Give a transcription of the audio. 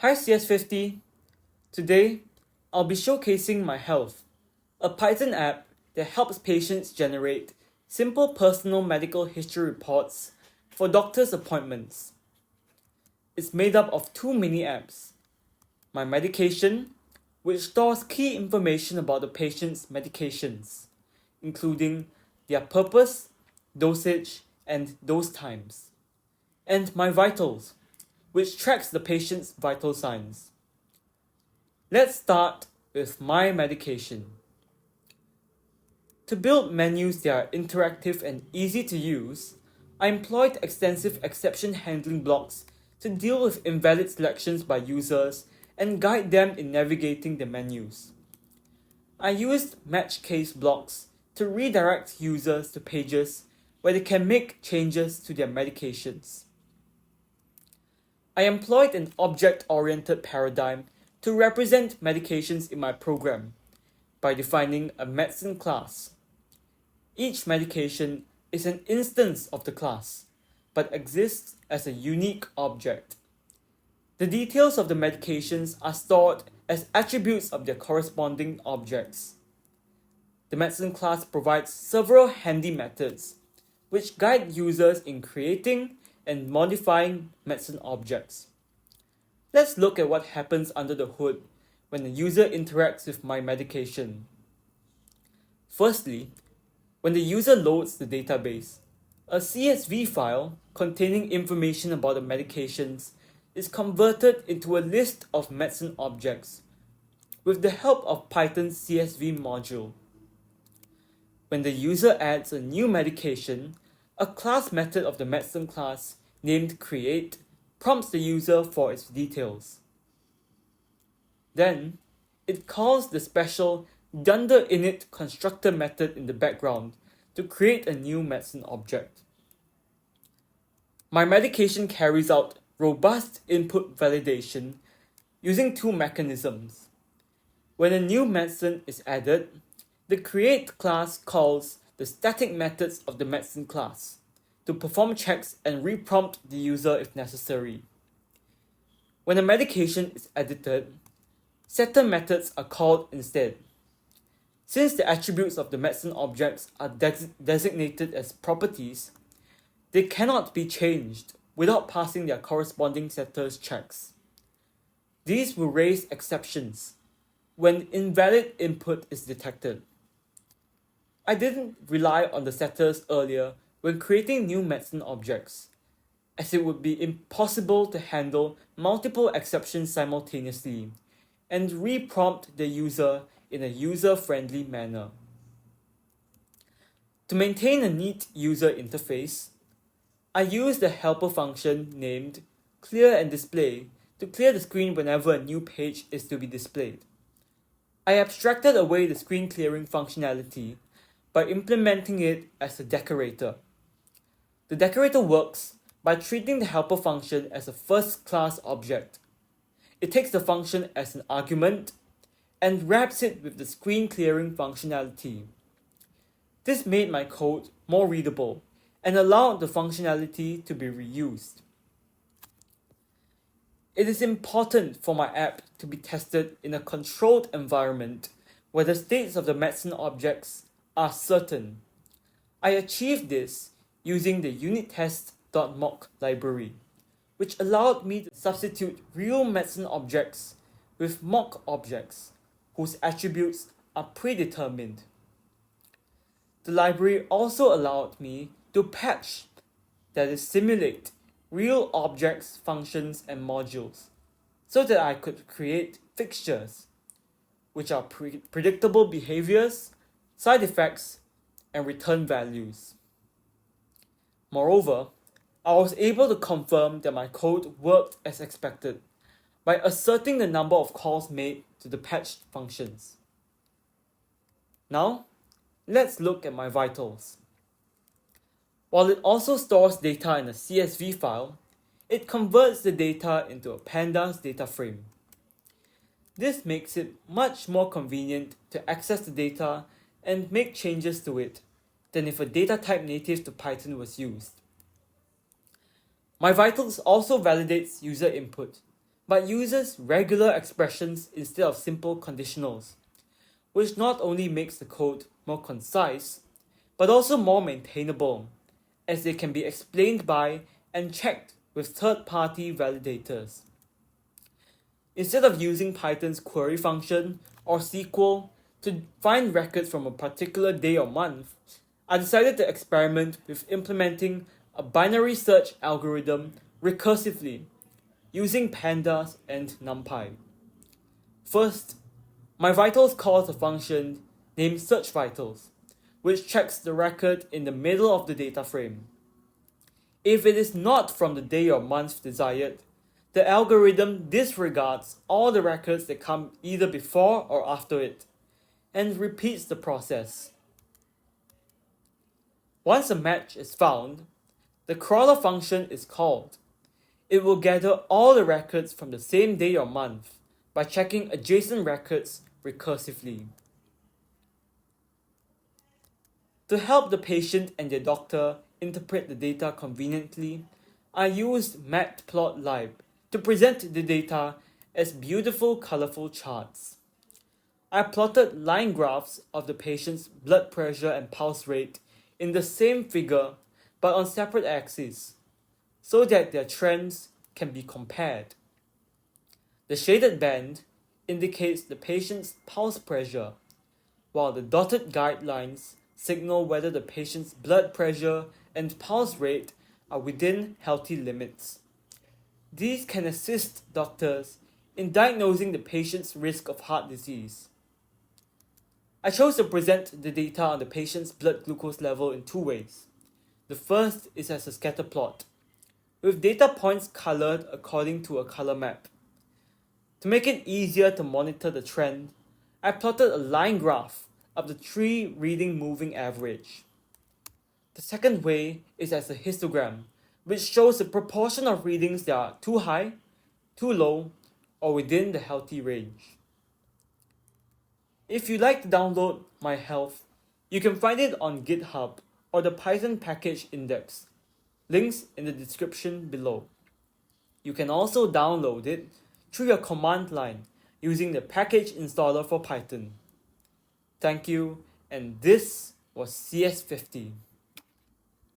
Hi CS50. Today, I'll be showcasing myHealth, a Python app that helps patients generate simple personal medical history reports for doctor's appointments. It's made up of two mini apps: myMedication, which stores key information about the patient's medications, including their purpose, dosage, and dose times, and myVitals, which tracks the patient's vital signs. Let's start with myMedication. To build menus that are interactive and easy to use, I employed extensive exception handling blocks to deal with invalid selections by users and guide them in navigating the menus. I used match case blocks to redirect users to pages where they can make changes to their medications. I employed an object-oriented paradigm to represent medications in my program by defining a medicine class. Each medication is an instance of the class, but exists as a unique object. The details of the medications are stored as attributes of their corresponding objects. The medicine class provides several handy methods, which guide users in creating and modifying medicine objects. Let's look at what happens under the hood when the user interacts with myMedication. Firstly, when the user loads the database, a CSV file containing information about the medications is converted into a list of medicine objects with the help of Python's CSV module. When the user adds a new medication, a class method of the medicine class named create prompts the user for its details. Then, it calls the special _init constructor method in the background to create a new medicine object. myMedication carries out robust input validation using two mechanisms. When a new medicine is added, the create class calls the static methods of the medicine class to perform checks and reprompt the user if necessary. When a medication is edited, setter methods are called instead. Since the attributes of the medicine objects are designated as properties, they cannot be changed without passing their corresponding setters checks. These will raise exceptions when invalid input is detected. I didn't rely on the setters earlier when creating new medicine objects, as it would be impossible to handle multiple exceptions simultaneously and reprompt the user in a user-friendly manner. To maintain a neat user interface, I use the helper function named clear and display to clear the screen whenever a new page is to be displayed. I abstracted away the screen clearing functionality by implementing it as a decorator. The decorator works by treating the helper function as a first-class object. It takes the function as an argument and wraps it with the screen clearing functionality. This made my code more readable and allowed the functionality to be reused. It is important for my app to be tested in a controlled environment where the states of the medicine objects are certain. I achieved this using the unittest.mock library, which allowed me to substitute real medicine objects with mock objects whose attributes are predetermined. The library also allowed me to patch, that is, simulate real objects, functions, and modules so that I could create fixtures, which are predictable behaviors, side effects, and return values. Moreover, I was able to confirm that my code worked as expected by asserting the number of calls made to the patched functions. Now, let's look at myVitals. While it also stores data in a CSV file, it converts the data into a pandas data frame. This makes it much more convenient to access the data and make changes to it than if a data type native to Python was used. myVitals also validates user input but uses regular expressions instead of simple conditionals, which not only makes the code more concise, but also more maintainable, as they can be explained by and checked with third-party validators. Instead of using Python's query function or SQL to find records from a particular day or month, I decided to experiment with implementing a binary search algorithm recursively using pandas and NumPy. First, myVitals calls a function named searchVitals, which checks the record in the middle of the data frame. If it is not from the day or month desired, the algorithm disregards all the records that come either before or after it, and repeats the process. Once a match is found, the crawler function is called. It will gather all the records from the same day or month by checking adjacent records recursively. To help the patient and their doctor interpret the data conveniently, I used matplotlib to present the data as beautiful, colorful charts. I plotted line graphs of the patient's blood pressure and pulse rate in the same figure but on separate axes, so that their trends can be compared. The shaded band indicates the patient's pulse pressure, while the dotted guidelines signal whether the patient's blood pressure and pulse rate are within healthy limits. These can assist doctors in diagnosing the patient's risk of heart disease. I chose to present the data on the patient's blood glucose level in two ways. The first is as a scatter plot, with data points colored according to a color map. To make it easier to monitor the trend, I plotted a line graph of the 3 reading moving average. The second way is as a histogram, which shows the proportion of readings that are too high, too low, or within the healthy range. If you'd like to download myHealth, you can find it on GitHub or the Python package index. Links in the description below. You can also download it through your command line using the package installer for Python. Thank you, and this was CS50.